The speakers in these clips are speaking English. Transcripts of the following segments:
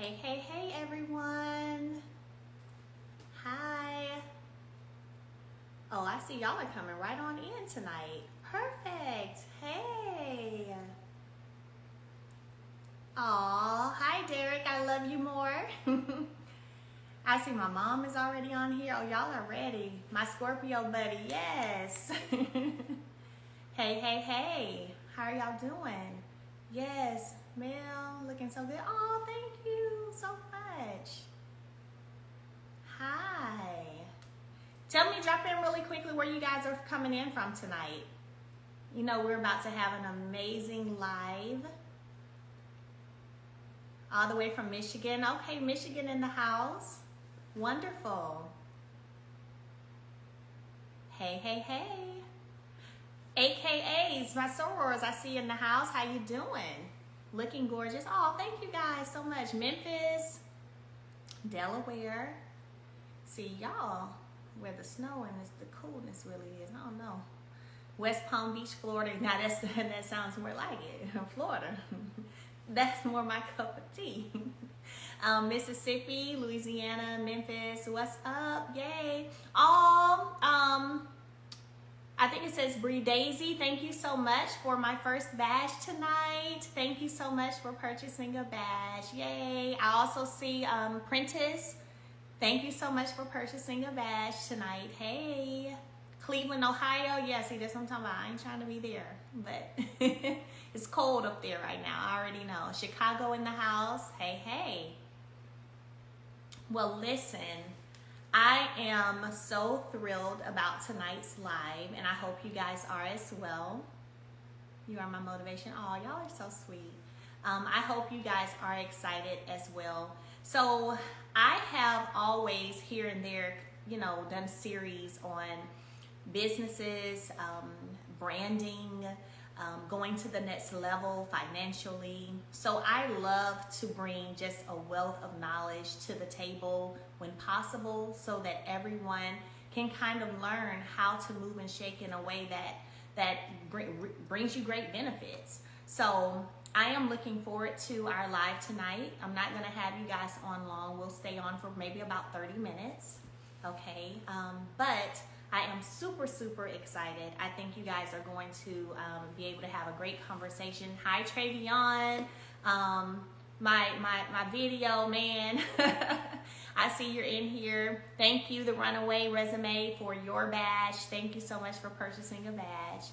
Hey everyone. Hi. Oh, I see y'all are coming right on in tonight. Perfect. Hey. Aw, hi Derek, I love you more. I see my mom is already on here. Oh, y'all are ready. My Scorpio buddy, yes. Hey. How are y'all doing? Yes, Mel, looking so good. Oh, thank you so much. Hi. Tell me, drop in really quickly where you guys are coming in from tonight. You know, we're about to have an amazing live. All the way from Michigan. Okay, Michigan in the house. Wonderful. Hey. AKAs, my sorors, I see you in the house. How you doing? Looking gorgeous. Oh, thank you guys so much. Memphis, Delaware. See y'all where the snow and the coolness really is. I don't know. West Palm Beach, Florida. Now that sounds more like it. Florida. That's more my cup of tea. Mississippi, Louisiana, Memphis. What's up? Yay. I think it says Bree Daisy. Thank you so much for my first badge tonight. Thank you so much for purchasing a badge. Yay. I also see Prentice. Thank you so much for purchasing a badge tonight. Hey. Cleveland, Ohio. Yeah, see, that's what I'm talking about. I ain't trying to be there, but it's cold up there right now. I already know. Chicago in the house. Hey. Well, listen. I am so thrilled about tonight's live, and I hope you guys are as well. You are my motivation. Oh, y'all are so sweet. I hope you guys are excited as well. So I have always here and there, done series on businesses, branding, going to the next level financially. So I love to bring just a wealth of knowledge to the table when possible, so that everyone can kind of learn how to move and shake in a way that brings you great benefits. So I am looking forward to our live tonight. I'm not going to have you guys on long. We'll stay on for maybe about 30 minutes. Okay. But I am super excited. I think you guys are going to be able to have a great conversation. Hi, Travion. My video man. I see you're in here. Thank you, the Runaway Resume, for your badge. Thank you so much for purchasing a badge.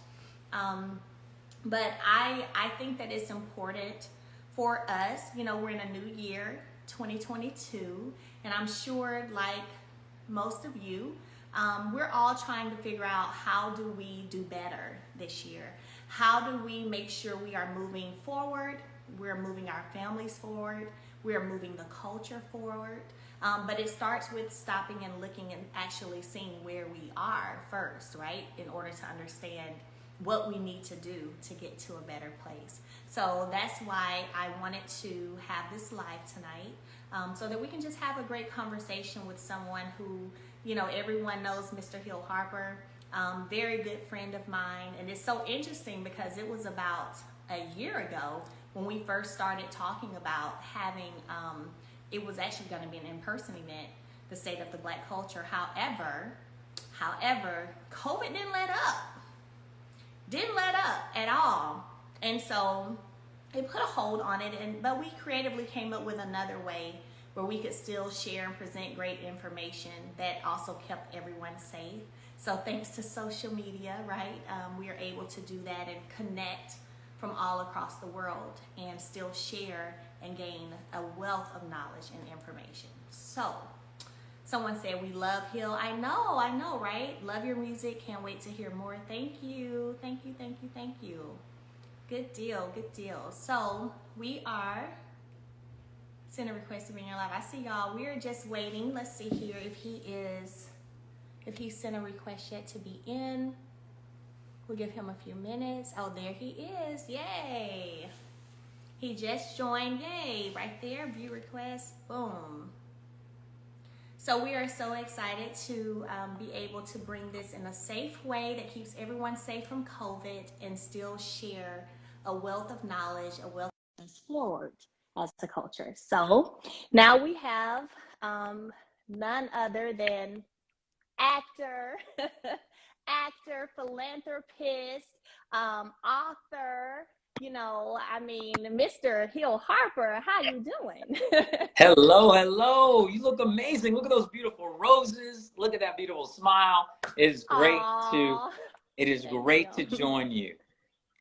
But I think that it's important for us. We're in a new year, 2022, and I'm sure, like most of you, we're all trying to figure out, how do we do better this year? How do we make sure we are moving forward? We're moving our families forward. We're moving the culture forward. But it starts with stopping and looking and actually seeing where we are first, right? In order to understand what we need to do to get to a better place. So that's why I wanted to have this live tonight, so that we can just have a great conversation with someone who, everyone knows Mr. Hill Harper, very good friend of mine. And it's so interesting because it was about a year ago when we first started talking about having, it was actually going to be an in-person event, the State of the Black Culture. However, COVID didn't let up at all. And so it put a hold on it, but we creatively came up with another way where we could still share and present great information that also kept everyone safe. So thanks to social media, right, we are able to do that and connect from all across the world and still share and gain a wealth of knowledge and information. So someone said, we love Hill. I know, right? Love your music. Can't wait to hear more. Thank you. Good deal. So we are, send a request to be in your live. I see y'all. We're just waiting. Let's see here if he sent a request yet to be in. We'll give him a few minutes. Oh, there he is. Yay. He just joined. Yay. Right there. View request. Boom. So we are so excited to be able to bring this in a safe way that keeps everyone safe from COVID and still share a wealth of knowledge, a wealth of forward. as a culture. So now we have none other than actor, actor, philanthropist, author, you know, I mean, Mr. Hill Harper, how you doing? Hello, hello. You look amazing. Look at those beautiful roses. Look at that beautiful smile. It is great to Aw, it is thank great to you. join you.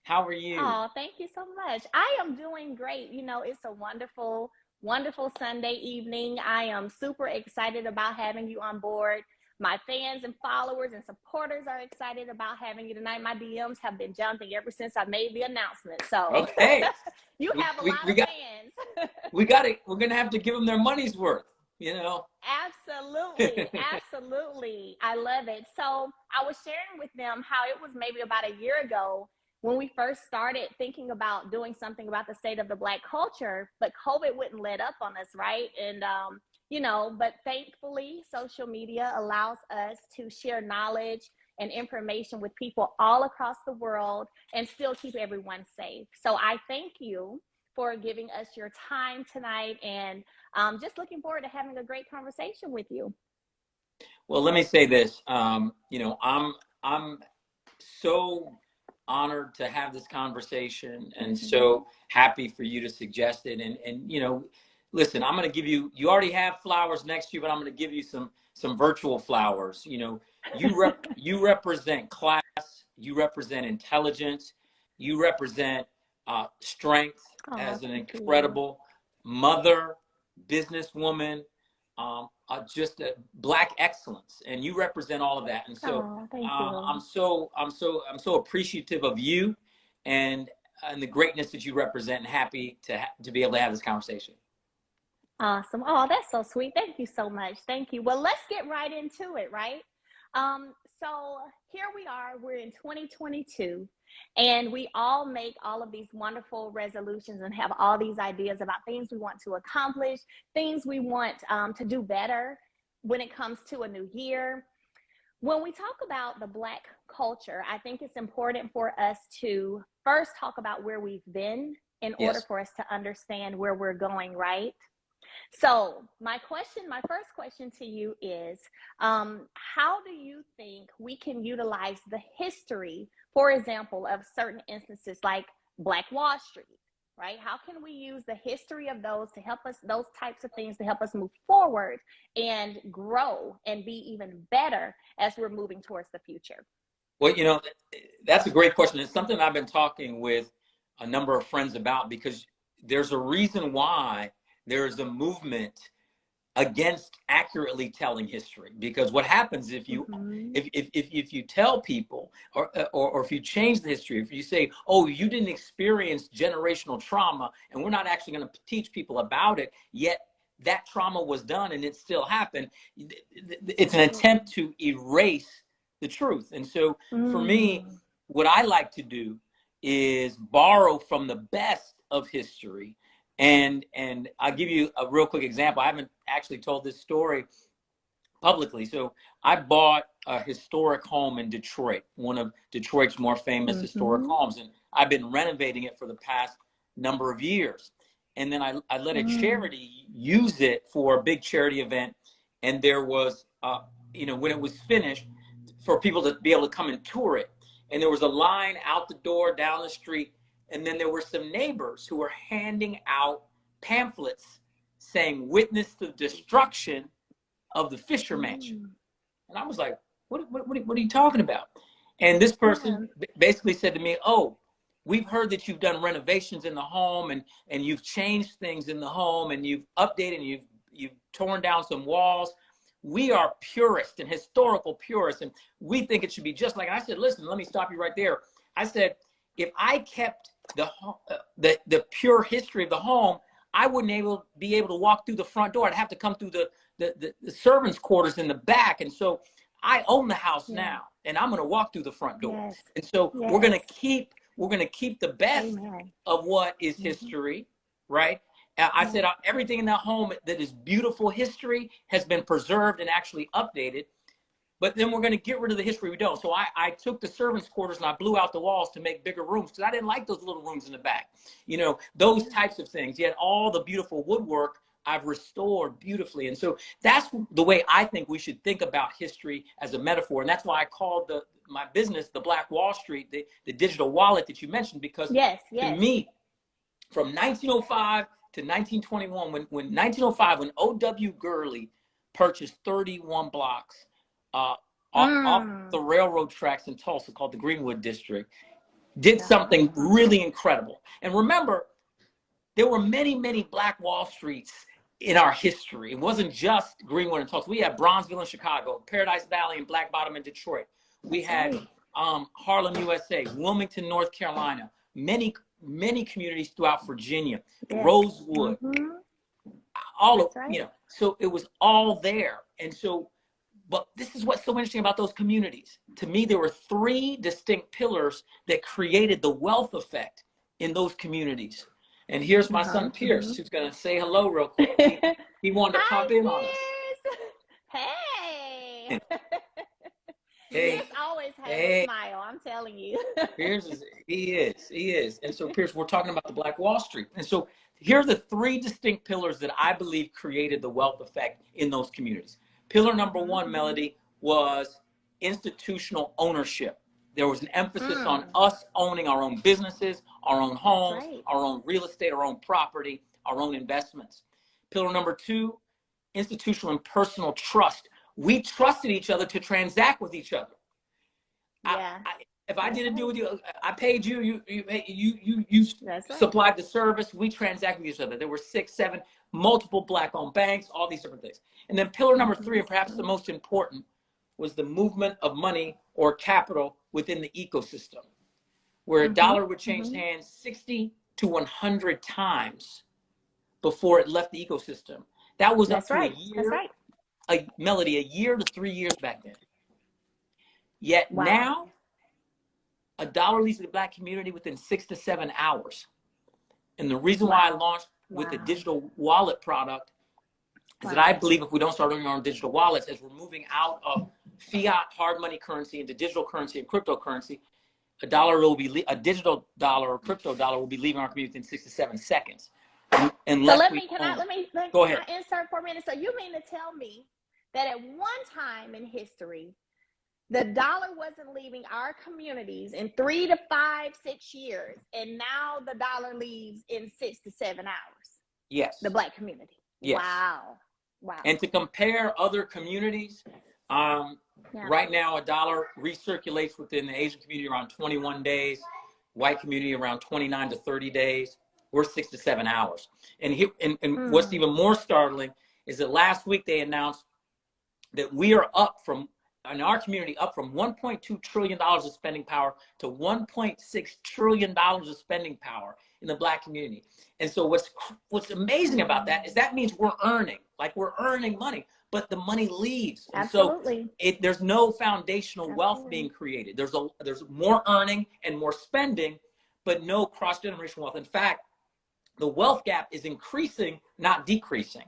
How are you? Oh, thank you so much. I am doing great. You know, it's a wonderful, wonderful Sunday evening. I am super excited about having you on board. My fans and followers and supporters are excited about having you tonight. My DMs have been jumping ever since I made the announcement. So Okay. you We have a we, lot we of got fans. we got it. We're gonna have to give them their money's worth, you know. Absolutely, absolutely. I love it. So I was sharing with them how it was maybe about a year ago when we first started thinking about doing something about the state of the Black culture, but COVID wouldn't let up on us, right? And you know, but thankfully, social media allows us to share knowledge and information with people all across the world and still keep everyone safe. So I thank you for giving us your time tonight, and just looking forward to having a great conversation with you. Well, let me say this. You know, I'm so honored to have this conversation and Mm-hmm. so happy for you to suggest it. And you know, listen, I'm going to give you, you already have flowers next to you, but I'm going to give you some virtual flowers. You know, you represent class, you represent intelligence, you represent strength Oh, as an thank you. incredible mother, businesswoman, just a Black excellence, and you represent all of that. And so Oh, thank you. I'm so appreciative of you and the greatness that you represent, and happy to be able to have this conversation. Awesome. Oh, that's so sweet. Thank you so much. Thank you. Well, let's get right into it, right? So here we are, we're in 2022, and we all make all of these wonderful resolutions and have all these ideas about things we want to accomplish, things we want to do better when it comes to a new year. When we talk about the Black culture, I think it's important for us to first talk about where we've been in order Yes. for us to understand where we're going, right? So my first question to you is, how do you think we can utilize the history, for example, of certain instances like Black Wall Street, right? How can we use the history of those to help us, those types of things to help us move forward and grow and be even better as we're moving towards the future? Well, you know, that's a great question. It's something I've been talking with a number of friends about, because there's a reason why there's a movement against accurately telling history. Because what happens if you Mm-hmm. if you tell people, or if you change the history, if you say, oh, you didn't experience generational trauma, and we're not actually going to teach people about it, yet that trauma was done and it still happened, it's an attempt to erase the truth. And so for me, Mm. what I like to do is borrow from the best of history. And I'll give you a real quick example. I haven't actually told this story publicly. So I bought a historic home in Detroit, one of Detroit's more famous historic Mm-hmm. homes, and I've been renovating it for the past number of years. And then I let a Mm. charity use it for a big charity event, and there was, you know, when it was finished, for people to be able to come and tour it, and there was a line out the door down the street, and then there were some neighbors who were handing out pamphlets saying, "Witness the destruction of the Fisher Mansion." Mm. And I was like, what are you talking about? And this person Yeah. basically said to me, oh, we've heard that you've done renovations in the home, and you've changed things in the home, and you've updated, and you've torn down some walls. We are purists and historical purists, and we think it should be just like. And I said, listen, let me stop you right there. I said, if I kept the pure history of the home, I wouldn't be able to walk through the front door. I'd have to come through the servants' quarters in the back. And so I own the house Yeah. now, and I'm going to walk through the front door. Yes. And so Yes. we're going to keep the best Amen. of what is Mm-hmm. history, right? I Yeah. said everything in that home that is beautiful history has been preserved and actually updated. but then we're going to get rid of the history we don't. So I took the servants' quarters and I blew out the walls to make bigger rooms because I didn't like those little rooms in the back. You know, those types of things. Yet all the beautiful woodwork I've restored beautifully. And so that's the way I think we should think about history as a metaphor. And that's why I called my business the Black Wall Street, the digital wallet that you mentioned, because to me, from 1905 to 1921, when 1905, when O.W. Gurley purchased 31 blocks off the railroad tracks in Tulsa called the Greenwood District, did something really incredible. And remember, there were many, many Black Wall Streets in our history. It wasn't just Greenwood and Tulsa. We had Bronzeville in Chicago, Paradise Valley and Black Bottom in Detroit. We had Harlem, USA, Wilmington, North Carolina, many communities throughout Virginia, Rosewood, all of, you know, so it was all there. And so, but this is what's so interesting about those communities. To me, there were three distinct pillars that created the wealth effect in those communities. And here's my son, Pierce, who's going to say hello real quick. He wanted to pop in on us. Hey. Hey. Pierce always has a smile, I'm telling you. Pierce he is. And so, Pierce, we're talking about the Black Wall Street. And so here are the three distinct pillars that I believe created the wealth effect in those communities. Pillar number one, Melody, was institutional ownership. There was an emphasis on us owning our own businesses, our own homes, our own real estate, our own property, our own investments. Pillar number two, institutional and personal trust. We trusted each other to transact with each other. If I did a deal with you, I paid you, you supplied the service, we transacted with each other. There were 6, 7, multiple Black-owned banks, all these different things. And then pillar number three, and perhaps the most important, was the movement of money or capital within the ecosystem, where a dollar would change hands 60 to 100 times before it left the ecosystem. That was up to a year, Melody, a year to 3 years back then. Yet now, a dollar leaves the Black community within 6 to 7 hours. And the reason why I launched with the digital wallet product is that I believe if we don't start owning our own digital wallets, as we're moving out of fiat hard money currency into digital currency and cryptocurrency, a digital dollar or crypto dollar will be leaving our community in 6 to 7 seconds. Unless so can I insert for a minute? So you mean to tell me that at one time in history, the dollar wasn't leaving our communities in 3 to 5, 6 years, and now the dollar leaves in 6 to 7 hours? Yes. The Black community. Yes. Wow. And to compare other communities, right now a dollar recirculates within the Asian community around 21 days, white community around 29 to 30 days. We're 6 to 7 hours. And what's even more startling is that last week they announced that we are in our community, up from $1.2 trillion of spending power to $1.6 trillion of spending power in the Black community. And so what's amazing about that is that means we're earning money, but the money leaves. And so there's no foundational wealth being created. There's more earning and more spending, but no cross-generational wealth. In fact, the wealth gap is increasing, not decreasing.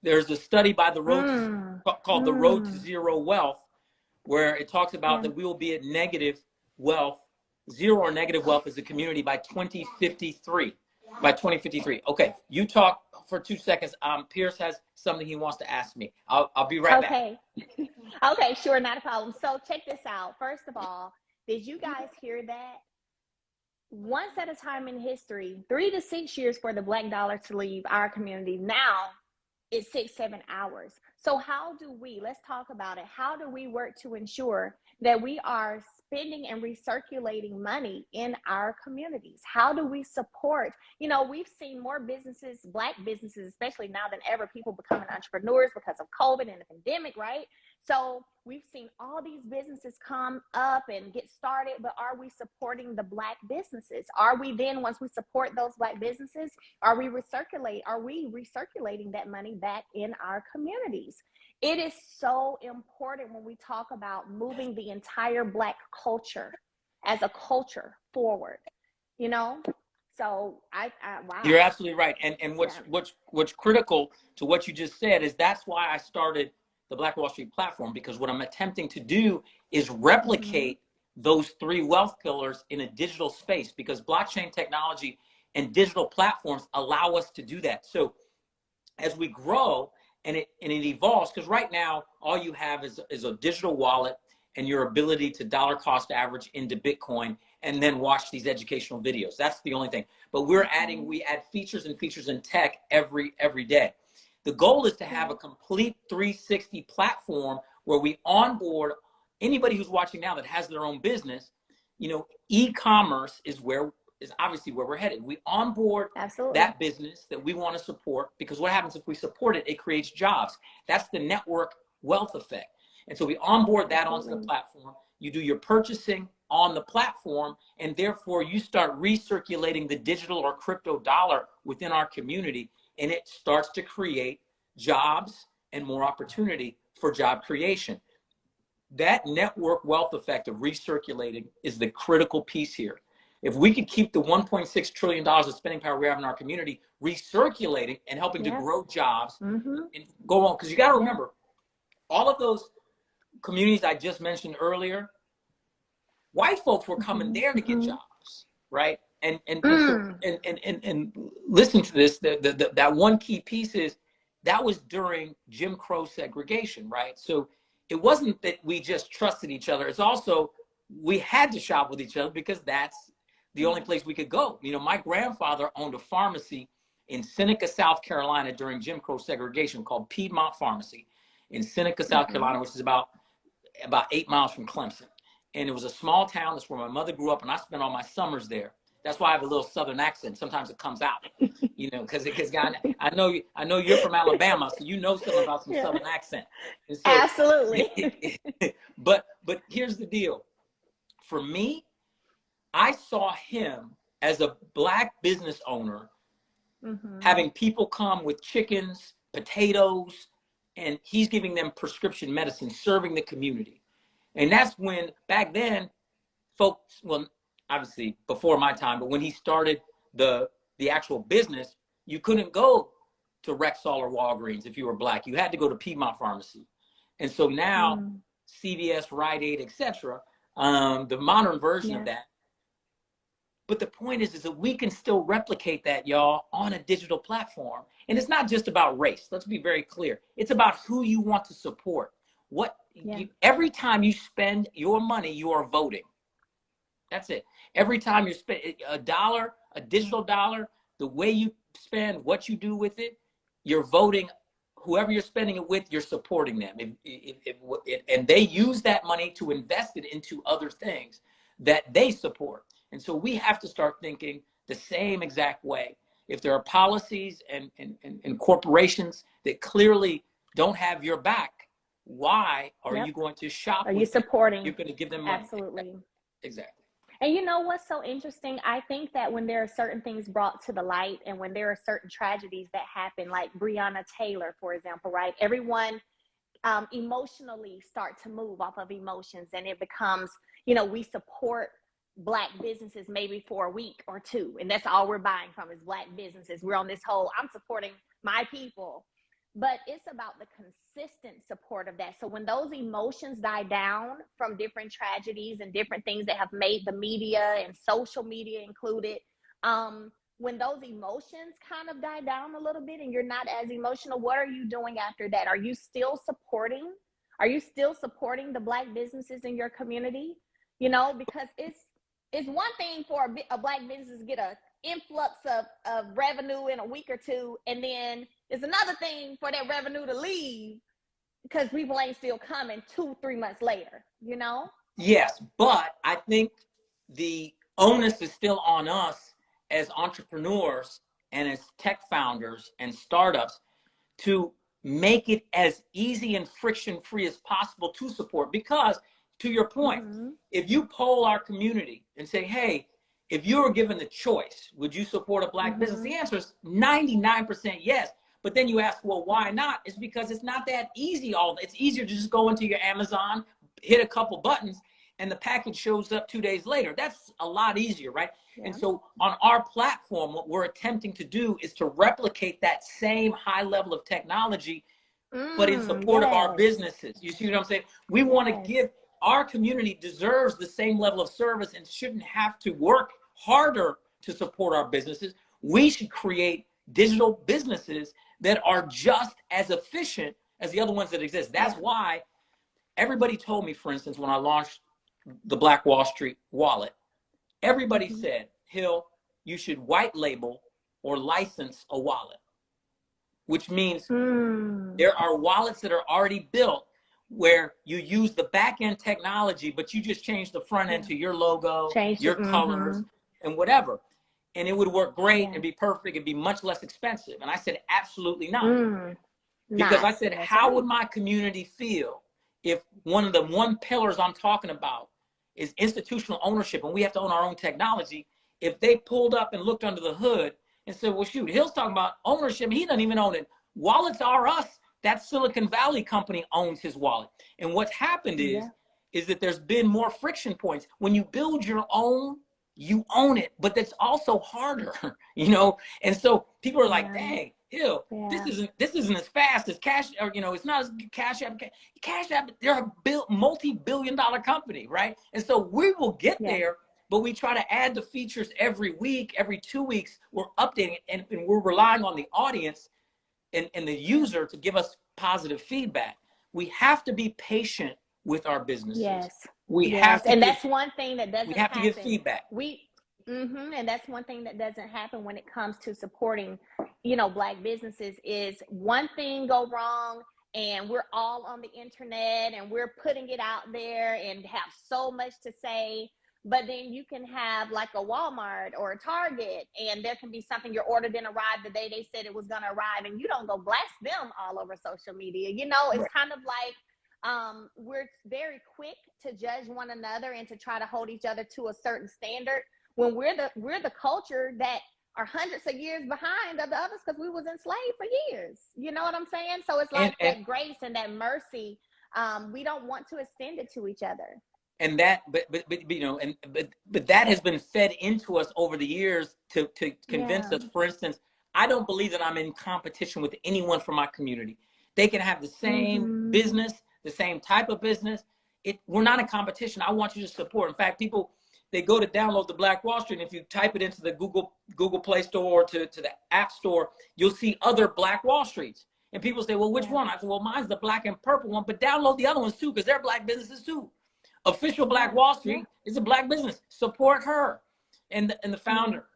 There's a study by called The Road to Zero Wealth, where it talks about that we will be at negative wealth, zero or negative wealth as a community by 2053. By 2053. Okay, you talk for 2 seconds. Pierce has something he wants to ask me. I'll be right back. Okay, sure, not a problem. So check this out. First of all, did you guys hear that? Once at a time in history, 3 to 6 years for the Black dollar to leave our community. Now it's 6, 7 hours. So let's talk about it. How do we work to ensure that we are spending and recirculating money in our communities? How do we support? You know, we've seen more businesses, Black businesses, especially now than ever, people becoming entrepreneurs because of COVID and the pandemic, right? So we've seen all these businesses come up and get started, but are we supporting the Black businesses? Are we then, once we support those Black businesses, are we recirculating that money back in our communities? It is so important when we talk about moving the entire Black culture as a culture forward, you know? So wow. You're absolutely right. And what's critical to what you just said is that's why I started the Black Wall Street platform, because what I'm attempting to do is replicate those 3 wealth pillars in a digital space, because blockchain technology and digital platforms allow us to do that. So as we grow and it evolves, because right now all you have is a digital wallet and your ability to dollar cost average into Bitcoin and then watch these educational videos. That's the only thing. But we add features and features in tech every day. The goal is to have a complete 360 platform where we onboard anybody who's watching now that has their own business. You know, e-commerce is obviously where we're headed. We onboard that business that we want to support, because what happens if we support it? It creates jobs. That's the network wealth effect. And so we onboard that onto the platform. You do your purchasing on the platform, and therefore you start recirculating the digital or crypto dollar within our community, and it starts to create jobs and more opportunity for job creation. That network wealth effect of recirculating is the critical piece here. If we could keep the $1.6 trillion of spending power we have in our community recirculating and helping to grow jobs and go on, because you got to remember, all of those communities I just mentioned earlier, white folks were coming there to get jobs, right? And listen to this, that one key piece is that was during Jim Crow segregation, right? So it wasn't that we just trusted each other. It's also we had to shop with each other because that's the only place we could go. You know, my grandfather owned a pharmacy in Seneca, South Carolina during Jim Crow segregation called Piedmont Pharmacy in Seneca, South Carolina, which is about 8 miles from Clemson. And it was a small town. That's where my mother grew up, and I spent all my summers there. That's why I have a little Southern accent. Sometimes it comes out, you know, because I know you're from Alabama, so you know something about some Southern accent. So, absolutely. But here's the deal. For me, I saw him as a Black business owner having people come with chickens, potatoes, and he's giving them prescription medicine, serving the community. And that's when, back then, folks, well, obviously before my time, but when he started the actual business, you couldn't go to Rexall or Walgreens if you were Black. You had to go to Piedmont Pharmacy. And so now CVS, Rite Aid, etc., the modern version of that. But the point is that we can still replicate that, y'all, on a digital platform. And it's not just about race. Let's be very clear. It's about who you want to support. Every time you spend your money, you are voting. That's it. Every time you spend a dollar, a digital dollar, the way you spend, what you do with it, you're voting. Whoever you're spending it with, you're supporting them. And they use that money to invest it into other things that they support. And so we have to start thinking the same exact way. If there are policies and corporations that clearly don't have your back, why are you going to shop? Are you supporting? You're going to give them money. Absolutely. Exactly. And you know what's so interesting? I think that when there are certain things brought to the light and when there are certain tragedies that happen, like Breonna Taylor, for example, right? Everyone emotionally start to move off of emotions, and it becomes, you know, we support Black businesses maybe for a week or two, and that's all we're buying from is Black businesses. We're on this whole, I'm supporting my people, but it's about the consistent support of that. So when those emotions die down from different tragedies and different things that have made the media and social media included, when those emotions kind of die down a little bit and you're not as emotional, what are you doing after that? Are you still supporting the Black businesses in your community? You know, because it's one thing for a Black business to get a influx of revenue in a week or two, and then it's another thing for that revenue to leave because people ain't still coming 2-3 months later, you know? Yes, but I think the onus is still on us as entrepreneurs and as tech founders and startups to make it as easy and friction-free as possible to support. Because to your point, if you poll our community and say, hey, if you were given the choice, would you support a Black business? The answer is 99% yes. But then you ask, well, why not? It's because it's not that easy. It's easier to just go into your Amazon, hit a couple buttons, and the package shows up 2 days later. That's a lot easier, right? Yeah. And so on our platform, what we're attempting to do is to replicate that same high level of technology but in support of our Yes. businesses. You see what I'm saying? We want to Yes. give, our community deserves the same level of service and shouldn't have to work harder to support our businesses. We should create digital businesses that are just as efficient as the other ones that exist. That's why everybody told me, for instance, when I launched the Black Wall Street wallet, everybody said, Hill, you should white label or license a wallet, which means there are wallets that are already built where you use the back end technology, but you just change the front end to your logo, your colors, and whatever. And it would work great and be perfect and be much less expensive. And I said, absolutely not. Because I said, how would my community feel if one of the pillars I'm talking about is institutional ownership and we have to own our own technology? If they pulled up and looked under the hood and said, well, shoot, Hill's talking about ownership, he doesn't even own it. Wallets are us. That Silicon Valley company owns his wallet. And what's happened is that there's been more friction points. When you build your own, you own it, but that's also harder, you know? And so people are like, dang, Hill, this isn't as fast as Cash, or, you know, it's not as Cash App. Cash App, they're a multi-billion-dollar company, right? And so we will get there, but we try to add the features every week, every 2 weeks, we're updating it, and we're relying on the audience and the user to give us positive feedback. We have to be patient with our businesses. We have to, and that's one thing that doesn't happen. To give feedback. And that's one thing that doesn't happen when it comes to supporting, you know, Black businesses, is one thing go wrong and we're all on the internet and we're putting it out there and have so much to say. But then you can have like a Walmart or a Target, and there can be something your order didn't arrive the day they said it was going to arrive, and you don't go blast them all over social media. You know, it's kind of like we're very quick to judge one another and to try to hold each other to a certain standard when we're the culture that are hundreds of years behind of the others because we was enslaved for years. You know what I'm saying? So it's like that grace and that mercy. We don't want to extend it to each other. And that, but you know, but that has been fed into us over the years to convince us. For instance, I don't believe that I'm in competition with anyone from my community. They can have the same business, the same type of business. We're not in competition. I want you to support. In fact, people, they go to download the Black Wall Street, and if you type it into the Google Play Store or to the App Store, you'll see other Black Wall Streets. And people say, well, which one? I said, well, mine's the black and purple one, but download the other ones too, because they're Black businesses too. Official Black Wall Street is a Black business. Support her and the founder.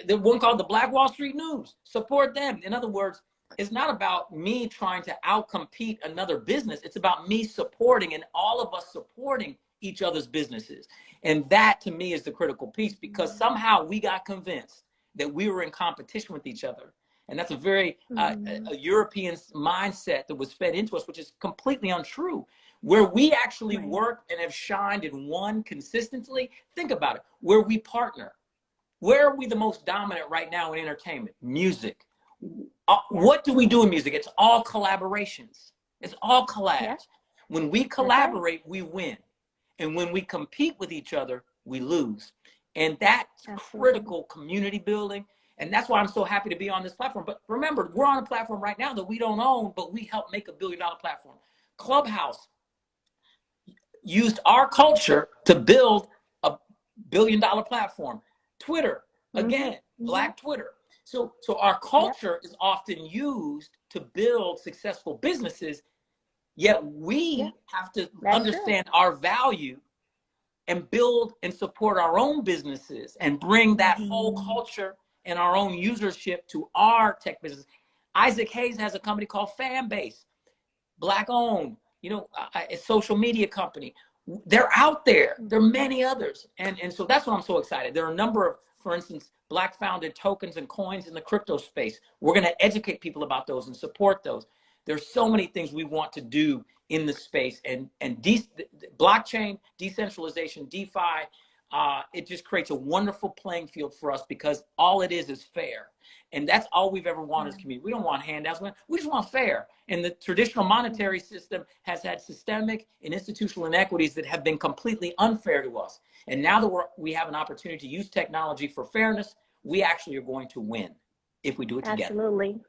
The one called the Black Wall Street News. Support them. In other words, it's not about me trying to outcompete another business. It's about me supporting and all of us supporting each other's businesses. And that to me is the critical piece, because somehow we got convinced that we were in competition with each other. And that's a very a European mindset that was fed into us, which is completely untrue. Where we actually work and have shined and won consistently, think about it, where we partner. Where are we the most dominant right now in entertainment? Music. What do we do in music? It's all collaborations. It's all collabs. When we collaborate, we win. And when we compete with each other, we lose. And that's critical community building. And that's why I'm so happy to be on this platform. But remember, we're on a platform right now that we don't own, but we help make $1 billion platform. Clubhouse used our culture to build a $1 billion platform. Twitter, again, Black Twitter. So our culture is often used to build successful businesses, yet we have to understand our value and build and support our own businesses and bring that whole culture and our own usership to our tech business. Isaac Hayes has a company called Fanbase, Black owned, you know, a social media company. They're out there. There are many others. And so that's why I'm so excited. There are a number of, for instance, Black founded tokens and coins in the crypto space. We're going to educate people about those and support those. There's so many things we want to do in the space, and blockchain, decentralization, DeFi, it just creates a wonderful playing field for us, because all it is fair. And that's all we've ever wanted as a community. We don't want handouts. We just want fair. And the traditional monetary system has had systemic and institutional inequities that have been completely unfair to us. And now that we have an opportunity to use technology for fairness, we actually are going to win if we do it together. Absolutely.